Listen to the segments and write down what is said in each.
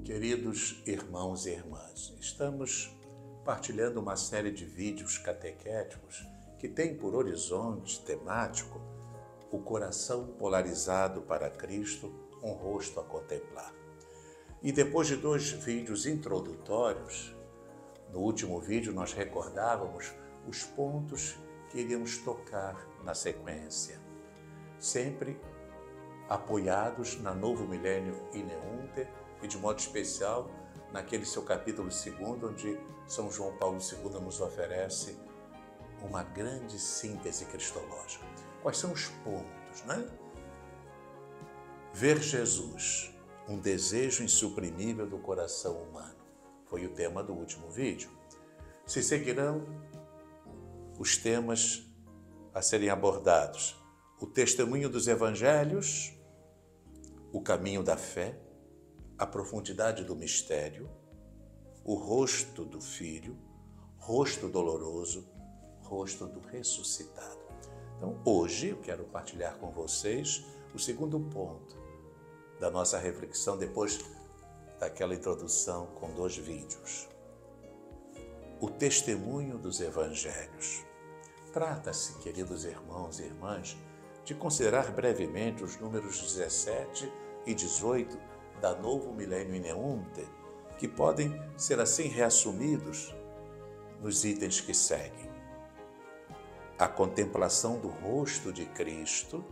Queridos irmãos e irmãs, estamos partilhando uma série de vídeos catequéticos que tem por horizonte temático o coração polarizado para Cristo, um rosto a contemplar. E depois de 2 vídeos introdutórios, no último vídeo nós recordávamos os pontos que iríamos tocar na sequência, sempre apoiados na Novo Milênio Ineunte e de modo especial naquele seu capítulo 2, onde São João Paulo II nos oferece uma grande síntese cristológica. Quais são os pontos, né? Ver Jesus, um desejo insuprimível do coração humano, foi o tema do último vídeo. Se seguirão os temas a serem abordados: o testemunho dos evangelhos, o caminho da fé, a profundidade do mistério, o rosto do Filho, rosto doloroso, rosto do ressuscitado. Então, hoje eu quero partilhar com vocês o segundo ponto da nossa reflexão, depois daquela introdução com 2 vídeos. O testemunho dos evangelhos. Trata-se, queridos irmãos e irmãs, de considerar brevemente os números 17 e 18 da Novo Milênio Ineunte, que podem ser assim reassumidos nos itens que seguem. A contemplação do rosto de Cristo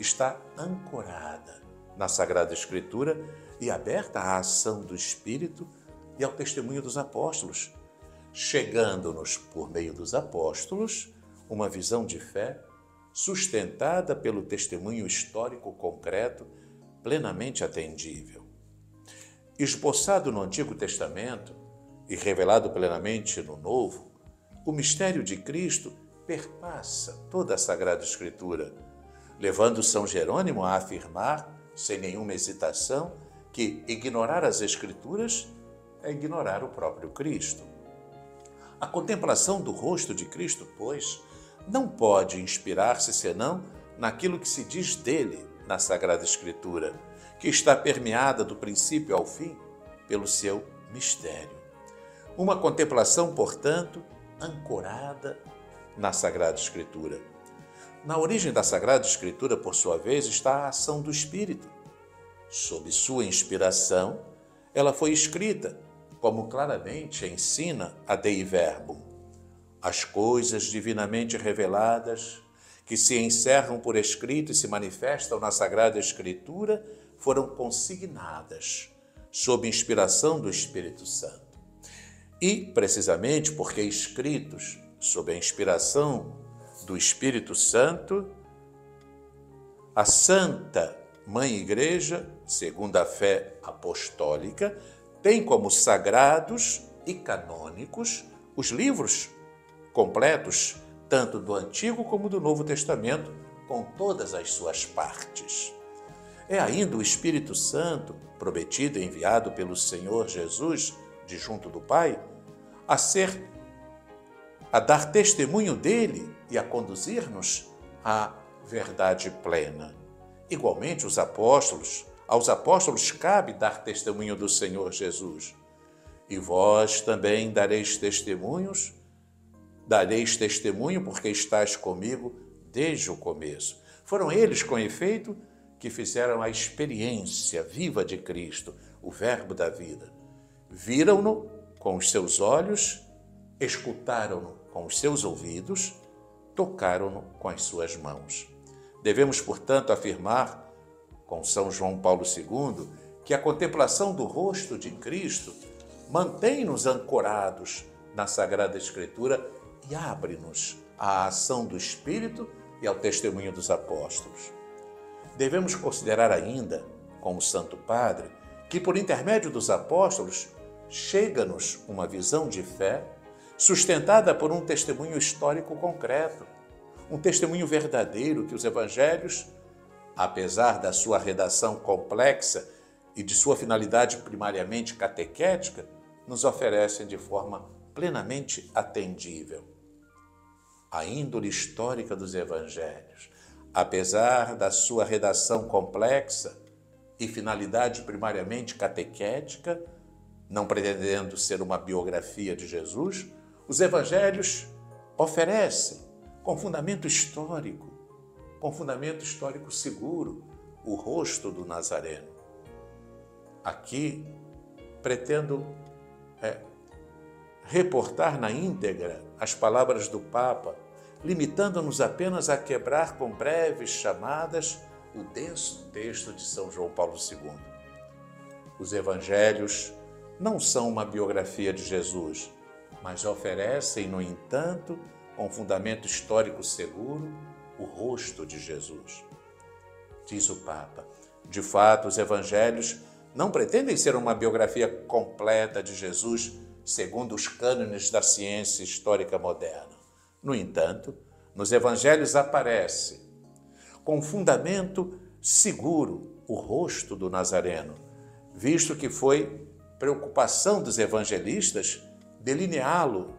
está ancorada na Sagrada Escritura e aberta à ação do Espírito e ao testemunho dos apóstolos, chegando-nos, por meio dos apóstolos, uma visão de fé sustentada pelo testemunho histórico concreto plenamente atendível. Esboçado no Antigo Testamento e revelado plenamente no Novo, o mistério de Cristo perpassa toda a Sagrada Escritura, levando São Jerônimo a afirmar, sem nenhuma hesitação, que ignorar as Escrituras é ignorar o próprio Cristo. A contemplação do rosto de Cristo, pois, não pode inspirar-se senão naquilo que se diz dele na Sagrada Escritura, que está permeada do princípio ao fim pelo seu mistério. Uma contemplação, portanto, ancorada na Sagrada Escritura. Na origem da Sagrada Escritura, por sua vez, está a ação do Espírito. Sob sua inspiração, ela foi escrita, como claramente ensina a Dei Verbum. As coisas divinamente reveladas, que se encerram por escrito e se manifestam na Sagrada Escritura, foram consignadas sob inspiração do Espírito Santo. E, precisamente porque escritos sob a inspiração do Espírito Santo, a Santa Mãe Igreja, segundo a fé apostólica, tem como sagrados e canônicos os livros completos, tanto do Antigo como do Novo Testamento, com todas as suas partes. É ainda o Espírito Santo, prometido e enviado pelo Senhor Jesus, de junto do Pai, a dar testemunho dele e a conduzir-nos à verdade plena. Igualmente, aos apóstolos cabe dar testemunho do Senhor Jesus. E vós também dareis testemunho porque estáis comigo desde o começo. Foram eles, com efeito, que fizeram a experiência viva de Cristo, o Verbo da vida. Viram-no com os seus olhos, escutaram-no com os seus ouvidos, tocaram-no com as suas mãos. Devemos, portanto, afirmar, com São João Paulo II, que a contemplação do rosto de Cristo mantém-nos ancorados na Sagrada Escritura e abre-nos à ação do Espírito e ao testemunho dos apóstolos. Devemos considerar ainda, como Santo Padre, que por intermédio dos apóstolos chega-nos uma visão de fé sustentada por um testemunho histórico concreto, um testemunho verdadeiro que os evangelhos, apesar da sua redação complexa e de sua finalidade primariamente catequética, nos oferecem de forma plenamente atendível. A índole histórica dos evangelhos, apesar da sua redação complexa e finalidade primariamente catequética, Não pretendendo ser uma biografia de Jesus, os evangelhos oferecem, com fundamento histórico seguro, o rosto do Nazareno. Aqui, pretendo reportar na íntegra as palavras do Papa, limitando-nos apenas a quebrar com breves chamadas o denso texto de São João Paulo II. Os evangelhos não são uma biografia de Jesus, mas oferecem, no entanto, com fundamento histórico seguro, o rosto de Jesus. Diz o Papa, de fato, os evangelhos não pretendem ser uma biografia completa de Jesus segundo os cânones da ciência histórica moderna. No entanto, nos evangelhos aparece, com fundamento seguro, o rosto do Nazareno, visto que foi preocupação dos evangelistas delineá-lo,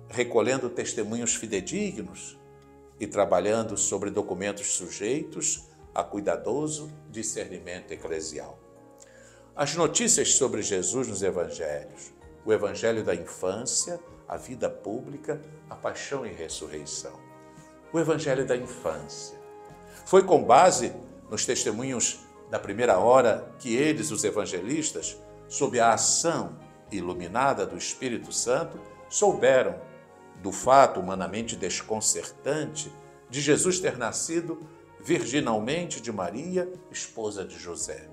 recolhendo testemunhos fidedignos e trabalhando sobre documentos sujeitos a cuidadoso discernimento eclesial. As notícias sobre Jesus nos evangelhos, o evangelho da infância, a vida pública, a paixão e ressurreição. O evangelho da infância foi com base nos testemunhos da primeira hora que eles, os evangelistas, sob a ação iluminada do Espírito Santo, souberam do fato humanamente desconcertante de Jesus ter nascido virginalmente de Maria, esposa de José.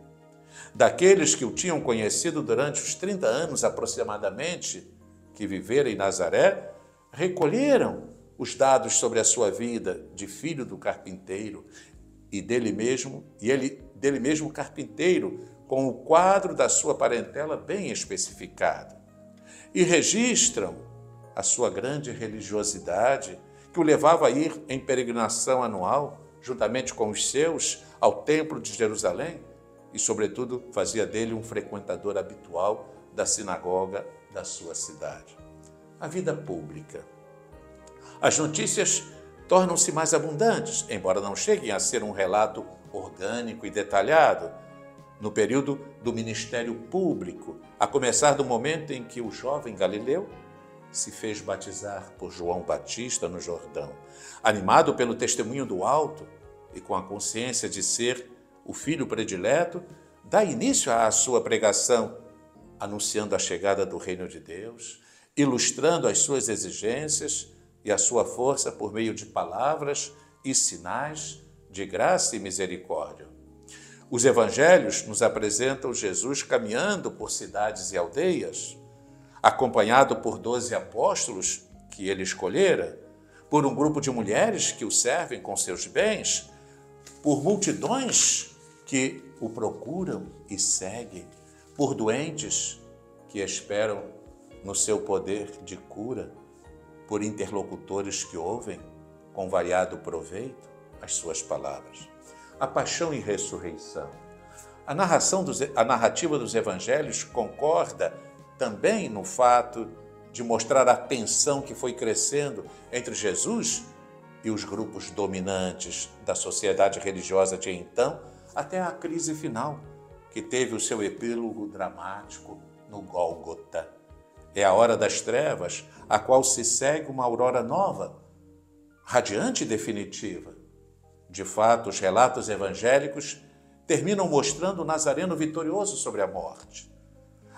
Daqueles que o tinham conhecido durante os 30 anos aproximadamente que vivera em Nazaré, recolheram os dados sobre a sua vida de filho do carpinteiro e dele mesmo carpinteiro, com o quadro da sua parentela bem especificado. E registram a sua grande religiosidade, que o levava a ir em peregrinação anual, juntamente com os seus, ao Templo de Jerusalém, e, sobretudo, fazia dele um frequentador habitual da sinagoga da sua cidade. A vida pública. As notícias tornam-se mais abundantes, embora não cheguem a ser um relato orgânico e detalhado, no período do ministério público, a começar do momento em que o jovem Galileu se fez batizar por João Batista no Jordão, animado pelo testemunho do alto e com a consciência de ser o filho predileto, dá início à sua pregação, anunciando a chegada do reino de Deus, ilustrando as suas exigências e a sua força por meio de palavras e sinais de graça e misericórdia. Os evangelhos nos apresentam Jesus caminhando por cidades e aldeias, acompanhado por 12 apóstolos que ele escolhera, por um grupo de mulheres que o servem com seus bens, por multidões que o procuram e seguem, por doentes que esperam no seu poder de cura, por interlocutores que ouvem com variado proveito as suas palavras. A paixão e ressurreição. A narrativa dos evangelhos concorda também no fato de mostrar a tensão que foi crescendo entre Jesus e os grupos dominantes da sociedade religiosa de então, até a crise final, que teve o seu epílogo dramático no Gólgota. É a hora das trevas, a qual se segue uma aurora nova, radiante e definitiva. De fato, os relatos evangélicos terminam mostrando o Nazareno vitorioso sobre a morte.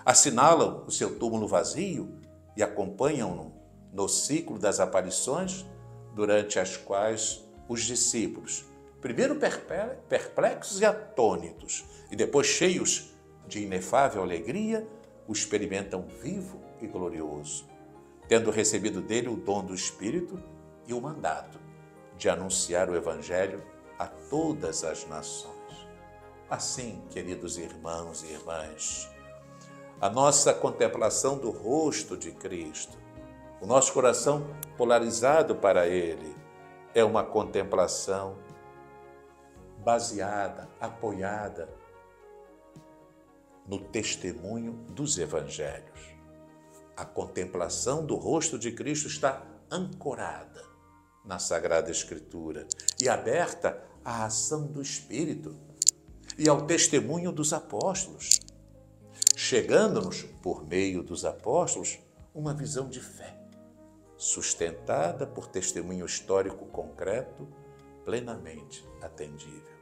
Assinalam o seu túmulo vazio e acompanham-no no ciclo das aparições, durante as quais os discípulos, primeiro perplexos e atônitos, e depois cheios de inefável alegria, o experimentam vivo e glorioso, tendo recebido dele o dom do Espírito e o mandato de anunciar o Evangelho a todas as nações. Assim, queridos irmãos e irmãs, a nossa contemplação do rosto de Cristo, o nosso coração polarizado para Ele, é uma contemplação baseada, apoiada no testemunho dos Evangelhos. A contemplação do rosto de Cristo está ancorada na Sagrada Escritura e aberta à ação do Espírito e ao testemunho dos apóstolos. chegando-nos, por meio dos apóstolos, uma visão de fé, sustentada por testemunho histórico concreto, plenamente atendível.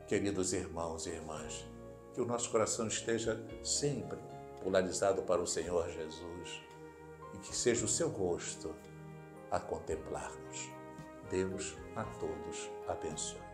Queridos irmãos e irmãs, que o nosso coração esteja sempre polarizado para o Senhor Jesus e que seja o seu rosto a contemplar-nos. Deus a todos abençoe.